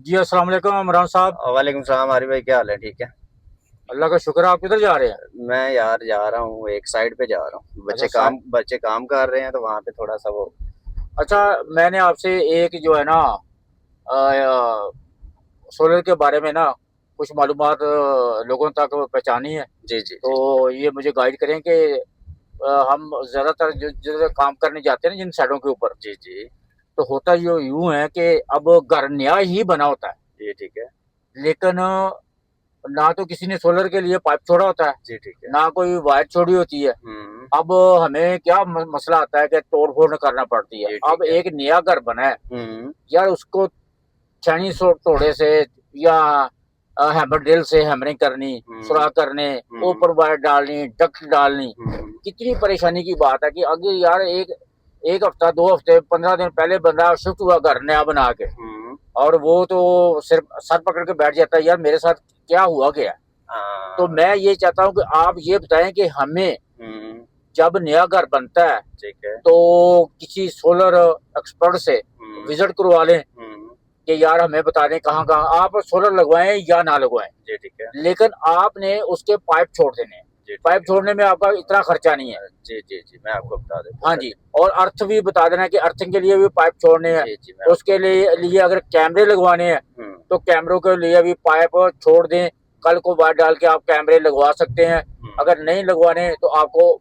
जी अस्सलाम वालेकुम इमरान साहब। वालेकुम सलाम आरिफ भाई, क्या हाल है? ठीक है। अल्लाह का शुक्र है। आप किधर जा रहे हैं? मैं यार जा रहा हूँ, एक साइड पे जा रहा हूँ। अच्छा साहब। बच्चे काम कर रहे हैं तो वहाँ पे थोड़ा सा वो। अच्छा, मैंने आपसे एक जो है ना सोलर के बारे में ना कुछ मालूमात लोगों तक पहुँचानी है। जी जी जी। तो ये मुझे गाइड करें कि हम ज़्यादातर जो जो काम करने जाते हैं ना जिन साइडों के ऊपर, जी जी तो होता यो यूँ है कि अब घर नया ही बना होता है, जी। ठीक है। लेकिन ना तो किसी ने सोलर के लिए पाइप छोड़ा होता है, जी ठीक है। ना कोई वायर छोड़ी होती है। हम्म। अब हमें क्या मसला आता है कि तोड़-फोड़ करना पड़ती है। जी अब ठीक है। एक नया घर बना है, हम्म यार उसको छेनी तोड़े से या हैमर ड्रिल से हैमरिंग करनी, हम्म सुराख करने, हम्म ऊपर वायर डालनी, डक्ट डालनी, हम्म कितनी परेशानी की बात है कि अगर यार एक एक हफ्ता, 2 हफ्ते, 15 दिन पहले बंदा शिफ्ट हुआ घर नया बना के, हम्म। और वो तो सिर्फ सर पकड़ के बैठ जाता है, यार मेरे साथ क्या हुआ क्या? तो हाँ। मैं ये चाहता हूँ कि आप ये बताएं कि हमें हम्म। जब नया घर बनता है ठीक है। तो किसी सोलर एक्सपर्ट से हम्म विजिट करवा लें हम्म। कि यार हमें बता दें कहाँ कहाँ आप सोलर लगवाएं या ना लगवाएं, जी ठीक है। लेकिन आपने उसके पाइप छोड़ देने हैं। जी ठीक पाइप छोड़ने में आपका इतना खर्चा नहीं है। जी जी जी, मैं आपको बता देता हूँ हाँ सर जी। जी। और अर्थ भी बता देना कि अर्थिंग के लिए भी पाइप छोड़ने हैं। जी जी, मैं आपको। उसके लिए अगर कैमरे लगवाने हैं हम्म तो कैमरों के लिए भी पाइप छोड़ दें। कल को बाहर डाल के आप कैमरे लगवा सकते हैं। अगर हम्म। नहीं लगवाने तो आपको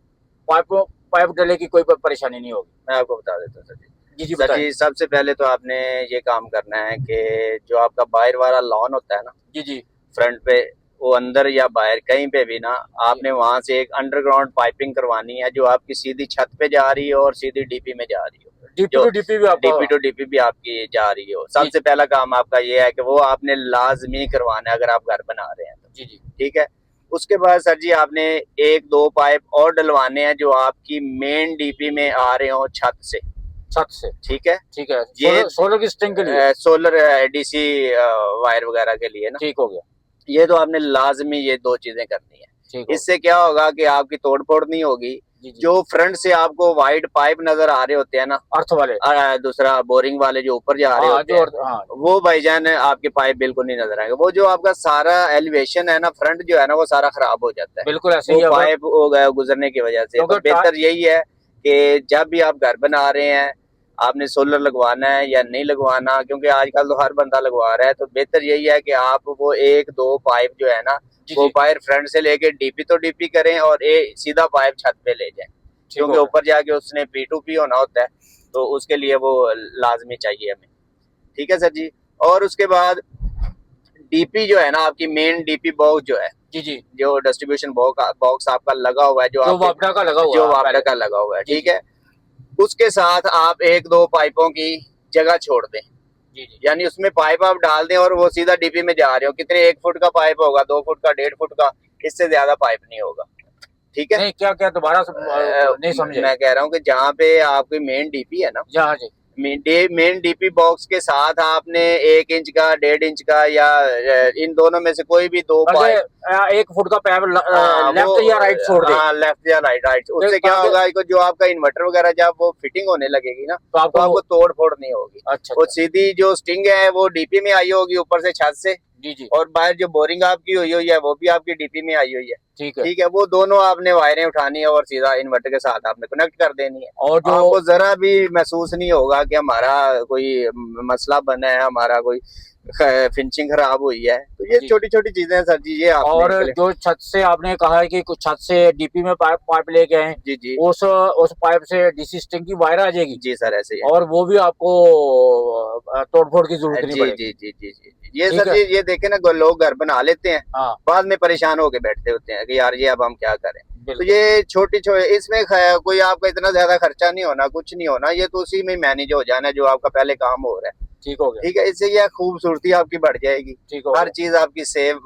पाइप पाइप डले की कोई परेशानी नहीं होगी। मैं आपको बता देता हूँ सर जी। जी जी सर बताएं। जी, सबसे पहले तो आपने ये काम करना है कि जो आपका बाहर वाला लॉन होता है ना, जी जी फ्रंट पे, वो अंदर या बाहर कहीं पे भी ना, जी। आपने वहां से एक अंडरग्राउंड पाइपिंग करवानी है जो आपकी सीधी छत पे जा रही है और सीधी डीपी में जा रही हो। डीपी जो टू डीपी भी आपका डीपी होगा। टू डीपी भी आपकी जा रही हो, जी सबसे पहला काम आपका ये है कि वो आपने लाजमी करवाना है अगर आप घर बना रहे हैं तो। जी जी। ठीक है। उसके बाद सर जी आपने एक दो पाइप और डलवाने हैं जो आपकी मेन डीपी में आ रहे हो छत से। छत से। ठीक है। ठीक है, ये सोलर सोलर की स्ट्रिंग के लिए। सोलर डीसी वायर वगैरह के लिए ना, ठीक हो गया। ये तो आपने लाजमी ये दो चीजें करनी है। ठीक हो गया। इससे क्या होगा कि आपकी तोड़ फोड़ नहीं होगी। जी जी। जो फ्रंट से आपको वाइड पाइप नजर आ रहे होते हैं ना, अर्थ वाले। दूसरा बोरिंग वाले जो ऊपर जा रहे हाँ होते जो हैं, अर्थ, हाँ। वो भाईजान आपके पाइप बिल्कुल नहीं नजर आएंगे। वो जो आपका सारा एलिवेशन है ना, फ्रंट जो है ना, वो सारा खराब हो जाता है बिल्कुल ऐसे ही वो है अब। पाइप हो गया गुजरने की वजह से। तो क्योंकि बेहतर यही है कि जब भी आप घर बना रहे हैं, आपने सोलर लगवाना है या नहीं लगवाना, क्योंकि आजकल तो हर बंदा लगवा रहा है, तो बेहतर यही है कि आप वो एक दो पाइप जो है ना, जी वो जी। वायर फ्रंट से लेके डीपी तो डीपी करें और सीधा पाइप छत पे ले जाएं, ठीक क्योंकि हो गया। ऊपर जाके उसने P2P होना होता है, तो उसके लिए वो लाजमी चाहिए हमें। ठीक है सर जी। और उसके बाद डीपी जो है ना, आपकी मेन डीपी बॉक्स जो है, जी जी। जो डिस्ट्रीब्यूशन बॉक्स आपका लगा हुआ है, जो जो आपके वापडा का लगा हुआ जो है वापडा पहले। का लगा हुआ है, जी ठीक जी। है, उसके साथ आप एक दो पाइपों की जगह छोड़ दें। जी जी। यानी उसमें पाइप आप डाल दें और वो सीधा डीपी में जा रहे हो। कितने, 1 फुट का पाइप होगा, 2 फुट का, 1.5 फुट का, इससे ज्यादा पाइप नहीं होगा। ठीक है। नहीं, क्या क्या दोबारा नहीं समझे। मैं कह रहा हूँ कि जहाँ पे आपकी मेन डीपी है ना, जी हाँ जी। मेन डीपी बॉक्स के साथ आपने 1 इंच का, 1.5 इंच का, या इन दोनों में से कोई भी दो बल्कि पाइप। 1 फुट का पैप हाँ वो, लेफ्ट या राइट छोड़ दे। हाँ लेफ्ट या राइट, राइट। उससे क्या ताकि होगा कि जो आपका इन्वर्टर वगैरह जब वो फिटिंग होने लगेगी ना, तो तो आपको वो। आपको तोड़ फोड़ नहीं होगी। अच्छा वो अच्छा। सीधी जो स्टिंग है वो डीपी में आई होगी ऊपर से छत से, जी जी। और बाहर जो बोरिंग आपकी हुई हुई है वो भी आपकी डीपी में आई हुई है। ठीक है। ठीक है। वो दोनों आपने वायरें उठानी है और सीधा इन्वर्टर के साथ आपने कनेक्ट कर देनी है। और जो। आपको जरा भी महसूस नहीं होगा कि हमारा कोई मसला बना है, हमारा कोई फिनिशिंग खराब हुई है। तो ये जी जी। छोटी छोटी चीजें हैं सर जी, ये आपने और जो छत से आपने कहा है कि कुछ छत से डीपी में पाइप पाइप लेके आए, जी जी उस पाइप से डीसी स्ट्रिंग की वायर आ जाएगी। जी सर, ऐसे ही है। और वो भी आपको तोड़ फोड़ की जरूरत नहीं जी पड़ेगी। जी जी जी जी, ये ठीक सर है। जी, ये देखे ना, लोग घर बना लेते हैं, हाँ। बाद में परेशान होके बैठते होते हैं कि यार ये अब हम क्या करें। तो बिल्कुल। ये छोटी छोटी, इसमें कोई आपका इतना ज्यादा खर्चा नहीं होना, कुछ नहीं होना, ये तो उसी में मैनेज हो जाना जो आपका पहले काम हो रहा है। ठीक हो गया। ठीक है। इससे यह खूबसूरती आपकी बढ़ जाएगी, ठीक हो हर गया। चीज आपकी सेव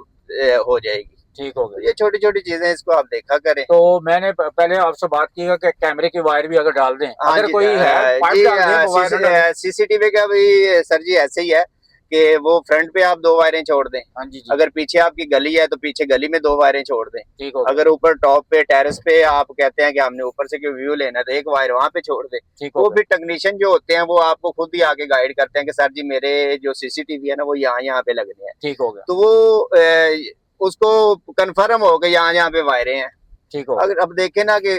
हो जाएगी। ठीक हो गया। तो ये छोटी छोटी चीजें, इसको आप देखा करें। तो मैंने पहले आपसे बात की है कि कैमरे की वायर भी अगर डाल दें, हाँ अगर जी कोई है पाइप जी, डाल दें, वायर ना डालें। सीसीटीवी का भी सर जी ऐसे ही है कि वो फ्रंट पे आप 2 वायरें छोड़ दें, हाँ जी जी, अगर पीछे आपकी गली है तो पीछे गली में 2 वायरें छोड़ दें, ठीक हो गया, अगर ऊपर टॉप पे टेरेस पे आप कहते हैं कि हमने ऊपर से कोई व्यू लेना है तो एक वायर वहां पे छोड़ दें। ठीक हो वो गया, फिर टेक्नीशियन जो होते हैं वो आपको खुद ही आके गाइड करते हैं कि सर जी मेरे जो सीसीटीवी है ना वो यहाँ पे लगने हैं। ठीक हो गया, तो वो उसको कंफर्म हो गया यहाँ यहाँ पे वायरें हैं। ठीक हो गया, अगर अब देखें ना कि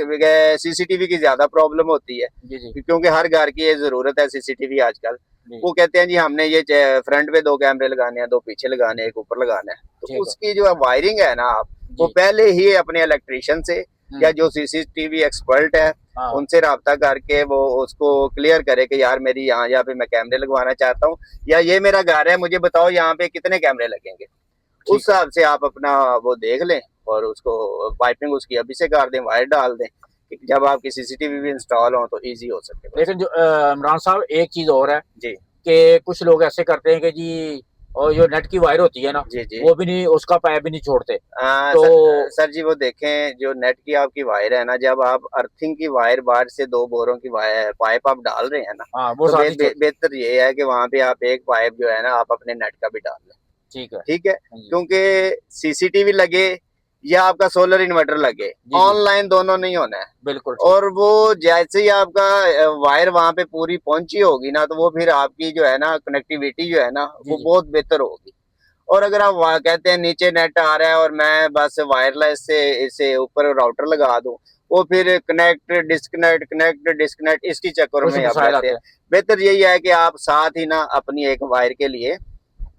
सीसीटीवी की ज्यादा प्रॉब्लम होती है जी जी क्योंकि हर घर की ये जरूरत है सीसीटीवी आजकल। जी, वो कहते हैं जी हमने ये फ्रंट पे 2 कैमरे लगाने हैं, 2 पीछे लगाने हैं, एक ऊपर लगाना है, तो ठीक हो, उसकी जो वायरिंग है ना आप वो जी, पहले ही अपने इलेक्ट्रिशियन से या जो सीसीटीवी एक्सपर्ट है हाँ, उनसे राब्ता करके वो उसको क्लियर करे कि यार मेरी यहाँ यहाँ पे मैं कैमरे लगवाना चाहता हूँ या ये मेरा घर है, मुझे बताओ यहाँ पे कितने कैमरे लगेंगे। उस ठीक हो, हिसाब से आप अपना वो देख लें और उसको पाइपिंग उसकी अभी से कर दें, वायर डाल दें कि जब आपकी सीसीटीवी भी इंस्टॉल हो तो इजी हो सके बस। लेकिन जो इमरान साहब एक चीज़ और है जी कि कुछ लोग ऐसे करते हैं कि जी और जो नेट की वायर होती है ना, जी जी। वो भी नहीं, उसका पाइप भी नहीं छोड़ते, तो सर जी वो देखें जो नेट की आपकी वायर है ना, जब आप अर्थिंग की वायर बाहर से 2 बोरों की वायर पाइप आप डाल रहे हैं ना, हाँ, वो तो साथ ही चलती है, बेहतर ये है कि वहां पे आप एक पाइप जो है ना आप अपने नेट का भी डाल लें। ठीक है, ठीक है, हाँ जी, क्योंकि सीसीटीवी लगे या आपका सोलर इन्वर्टर लगे, जी, जी, ऑनलाइन दोनों नहीं होना है। बिल्कुल ठीक, और वो जैसे ही आपका वायर वहां पे पूरी पहुंची होगी ना तो वो फिर आपकी जो है ना कनेक्टिविटी जो है ना जी, वो जी, बहुत बेहतर होगी। और अगर आप कहते हैं नीचे नेट आ रहा है और मैं बस वायरलेस से इसे ऊपर राउटर लगा दूं, वो फिर कनेक्ट डिस्कनेक्ट इसकी चक्कर कुछ में आप मसाइल रहते आते हैं। हैं, बेहतर यही है कि आप साथ ही ना अपनी एक वायर के लिए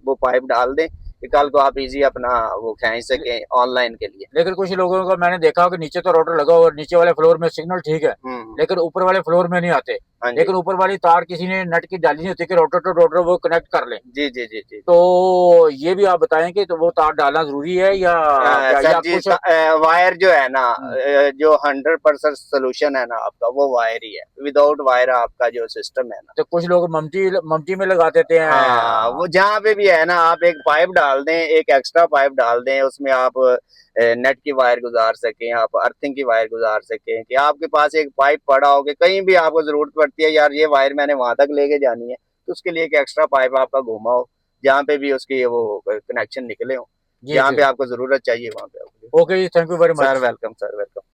वो पाइप डाल दें कि कल को आप इजी अपना वो खींच सकें ऑनलाइन के लिए। लेकिन कुछ लोगों का मैंने देखा कि नीचे तो राउटर लगा हुआ और नीचे वाले फ्लोर में सिग्नल ठीक है, हम्म। लेकिन ऊपर वाले फ्लोर में नहीं आते, हाँ जी। लेकिन ऊपर वाली तार किसी ने नेट की डाली नहीं होती कि राउटर टू राउटर वो कनेक्ट कर लें, जी जी जी जी। तो ये भी आप बताएं कि तो वो तार डालना जरूरी है या क्या, सर या जी कुछ वायर जो है ना हम्म, जो 100% सोल्यूशन है ना आपका वो वायर ही है। विदाउट वायर आपका जो सिस्टम है ना, तो कुछ लोग ममटी ममटी में लगा देते हाँ हैं, वो जहाँ पे भी है ना आप एक पाइप डाल दें, एक एक्स्ट्रा पाइप डाल दें, उसमें आप नेट की वायर गुजार सकें, आप अर्थिंग की वायर गुजार सकें, कि आपके पास एक पाइप पड़ा हो कि कहीं भी आपको जरूरत पड़ती है यार ये वायर मैंने वहां तक लेके जानी है, तो उसके लिए एक एक्स्ट्रा पाइप आपका घुमा हो जहाँ पे भी उसकी वो कनेक्शन निकले हो, जी जहाँ जी, पे आपको जरूरत चाहिए वहां पे। Okay ji, thank you very sir much. Welcome, sir welcome.